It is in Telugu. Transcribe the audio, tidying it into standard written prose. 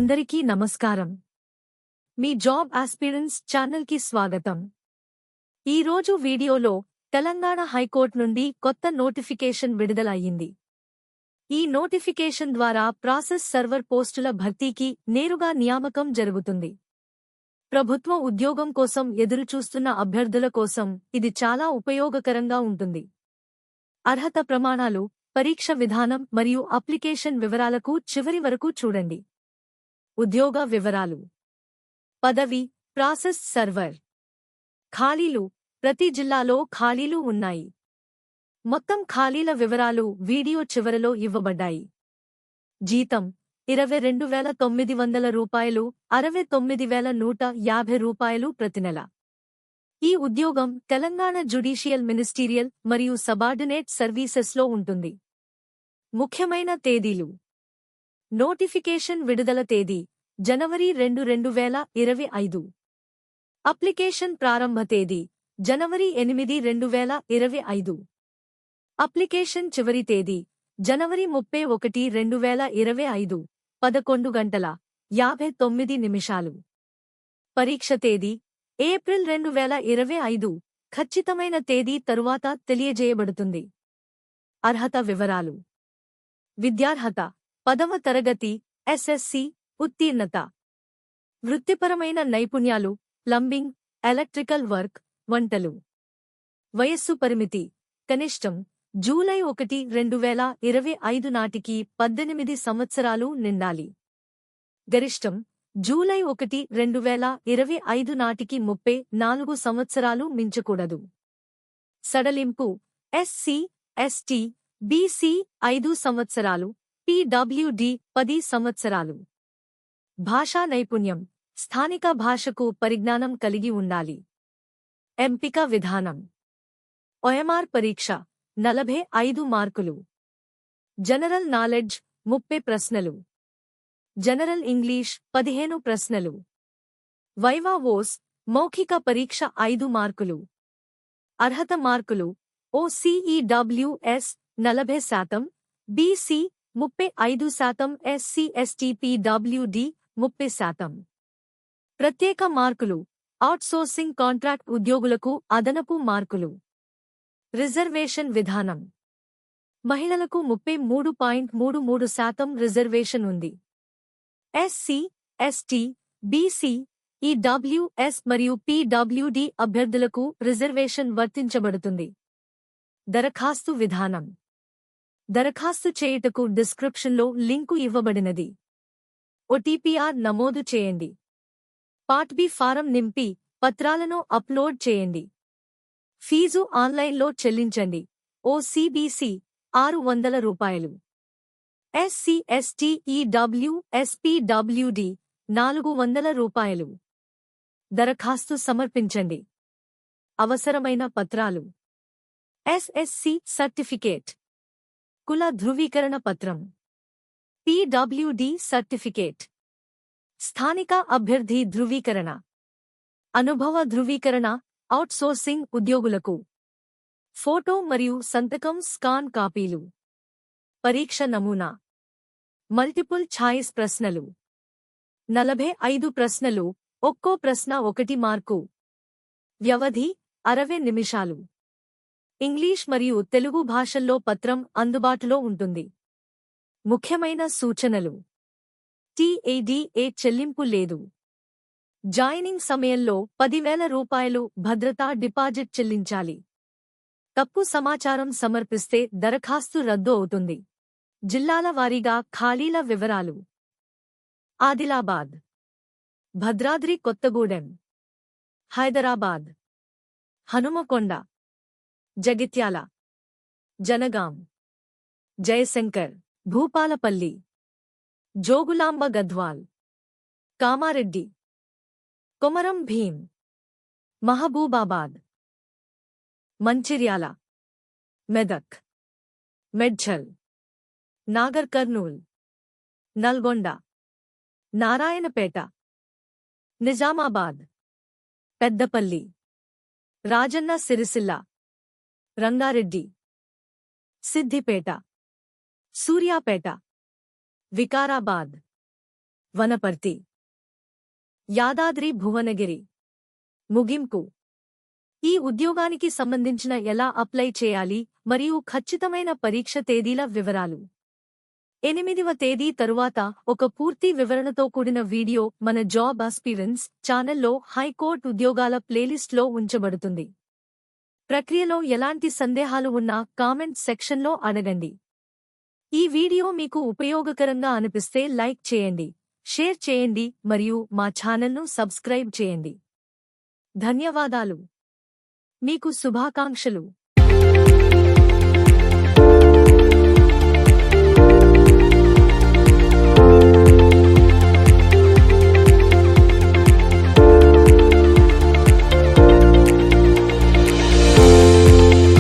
అందరికీ నమస్కారం. మీ జాబ్ ఆస్పిరెంట్స్ ఛానల్కి స్వాగతం. ఈరోజు వీడియోలో తెలంగాణ హైకోర్టు నుండి కొత్త నోటిఫికేషన్ విడుదల అయ్యింది. ఈ నోటిఫికేషన్ ద్వారా ప్రాసెస్ సర్వర్ పోస్టుల భర్తీకి నేరుగా నియామకం జరుగుతుంది. ప్రభుత్వ ఉద్యోగం కోసం ఎదురుచూస్తున్న అభ్యర్థుల కోసం ఇది చాలా ఉపయోగకరంగా ఉంటుంది. అర్హత ప్రమాణాలు, పరీక్ష విధానం మరియు అప్లికేషన్ వివరాలకు చివరి వరకు చూడండి. ఉద్యోగ వివరాలు. పదవి ప్రాసెస్ సర్వర్. ఖాళీలు. ప్రతి జిల్లాలో ఖాళీలు ఉన్నాయి. మొత్తం ఖాళీల వివరాలు వీడియో చివరలో ఇవ్వబడ్డాయి. జీతం 22,900 రూపాయలు, 69,150 రూపాయలు ప్రతి నెల. ఈ ఉద్యోగం తెలంగాణ జ్యుడిషియల్ మినిస్టీరియల్ మరియు సబార్డినేట్ సర్వీసెస్లో ఉంటుంది. ముఖ్యమైన తేదీలు. నోటిఫికేషన్ విడుదల తేదీ జనవరి 2, 2025. అప్లికేషన్ ప్రారంభ తేదీ జనవరి 8, 2025. అప్లికేషన్ చివరి తేదీ జనవరి 31, 2025, 11:59. పరీక్ష తేదీ ఏప్రిల్ 2025. ఖచ్చితమైన తేదీ తరువాత తెలియజేయబడుతుంది. అర్హత వివరాలు. విద్యార్హత 10వ తరగతి SSC ఉత్తీర్ణత. వృత్తిపరమైన నైపుణ్యాలు ప్లంబింగ్, ఎలక్ట్రికల్ వర్క్, వంటలు. వయస్సు పరిమితి కనిష్టం జూలై 1, 2025 నాటికి 18 సంవత్సరాలు నిండాలి. గరిష్టం జూలై 1, 2025 నాటికి 34 సంవత్సరాలు మించకూడదు. సడలింపు SC, ST, BC 5 సంవత్సరాలు, PWD 10 సంవత్సరాలు. భాషా నైపుణ్యం స్థానిక భాషకు పరిజ్ఞానం కలిగి ఉండాలి. ఎంపిక విధానం. OMR పరీక్ష 45 మార్కులు. జనరల్ నాలెడ్జ్ 30 ప్రశ్నలు. జనరల్ ఇంగ్లీష్ 15 ప్రశ్నలు. వైవా వోస్ మౌఖిక పరీక్ష 5 మార్కులు. అర్హత మార్కులు OCEWS 40%, BC 35%, SC ST PWD 30%. ప్రత్యేక మార్కులు అవుట్సోర్సింగ్ కాంట్రాక్ట్ ఉద్యోగులకు అదనపు మార్కులు. రిజర్వేషన్ విధానం. మహిళలకు 33.33% రిజర్వేషన్ ఉంది. SC, ST, BC, EWS మరియు PWD అభ్యర్థులకు రిజర్వేషన్ వర్తించబడుతుంది. దరఖాస్తు విధానం. దరఖాస్తు చేయుటకు డిస్క్రిప్షన్లో లింకు ఇవ్వబడినది. OTPR నమోదు చేయండి. పార్ట్ బి ఫారం నింపి పత్రాలను అప్లోడ్ చేయండి. ఫీజు ఆన్లైన్లో చెల్లించండి. OCBC 600 రూపాయలు. SC ST EWS PWD 400 రూపాయలు. దరఖాస్తు సమర్పించండి. అవసరమైన పత్రాలు. SSC సర్టిఫికేట్, కుల ధృవీకరణ పత్రం, PWD సర్టిఫికేట్, స్థానిక అభ్యర్థి ధృవీకరణ, అనుభవ ధృవీకరణ అవుట్సోర్సింగ్ ఉద్యోగులకు, ఫోటో మరియు సంతకం స్కాన్ కాపీలు. పరీక్ష నమూనా. మల్టిపుల్ ఛాయిస్ ప్రశ్నలు 45 ప్రశ్నలు, ఒక్కో ప్రశ్న 1 మార్కు. వ్యవధి 60 నిమిషాలు. ఇంగ్లీష్ మరియు తెలుగు భాషల్లో పత్రం అందుబాటులో ఉంటుంది. ముఖ్యమైన సూచనలు. TADA చెల్లింపు లేదు. జాయినింగ్ సమయంలో 10,000 రూపాయలు భద్రతా డిపాజిట్ చెల్లించాలి. తప్పు సమాచారం సమర్పిస్తే దరఖాస్తు రద్దు అవుతుంది. జిల్లాల వారీగా ఖాళీల వివరాలు. ఆదిలాబాద్, భద్రాద్రి కొత్తగూడెం, హైదరాబాద్, హనుమకొండ, జగిత్యాల, జనగాం, జయశంకర్, భూపాలపల్లి, జోగులాంబ గద్వాల్, కామారెడ్డి, కొమరం భీం, మహబూబాబాద్, మంచిర్యాల, మెదక్, మెడ్చల్, నాగర్ కర్నూల్, నల్గొండ, నారాయణపేట, నిజామాబాద్, పెద్దపల్లి, రాజన్న సిరిసిల్ల, రంగారెడ్డి, సిద్దిపేట, సూర్యాపేట, వికారాబాద్, వనపర్తి యాదాద్రి భువనగిరి ముగింపు ఈ ఉద్యోగానికి సంబంధించిన ఎలా అప్లై చేయాలి మరియు ఖచ్చితమైన పరీక్ష తేదీల వివరాలు 8వ తేదీ తరువాత ఒక పూర్తి వివరణతో కూడిన వీడియో మన జాబ్ ఆస్పిరెన్స్ ఛానల్లో హైకోర్టు ఉద్యోగాల ప్లేలిస్ట్లో ఉంచబడుతుంది. ప్రక్రియలో ఎలాంటి సందేహాలు ఉన్నా కామెంట్ సెక్షన్లో అడగండి. ఈ వీడియో మీకు ఉపయోగకరంగా అనిపిస్తే లైక్ చేయండి, షేర్ చేయండి మరియు మా ఛానల్ను సబ్స్క్రైబ్ చేయండి. ధన్యవాదాలు. మీకు శుభాకాంక్షలు.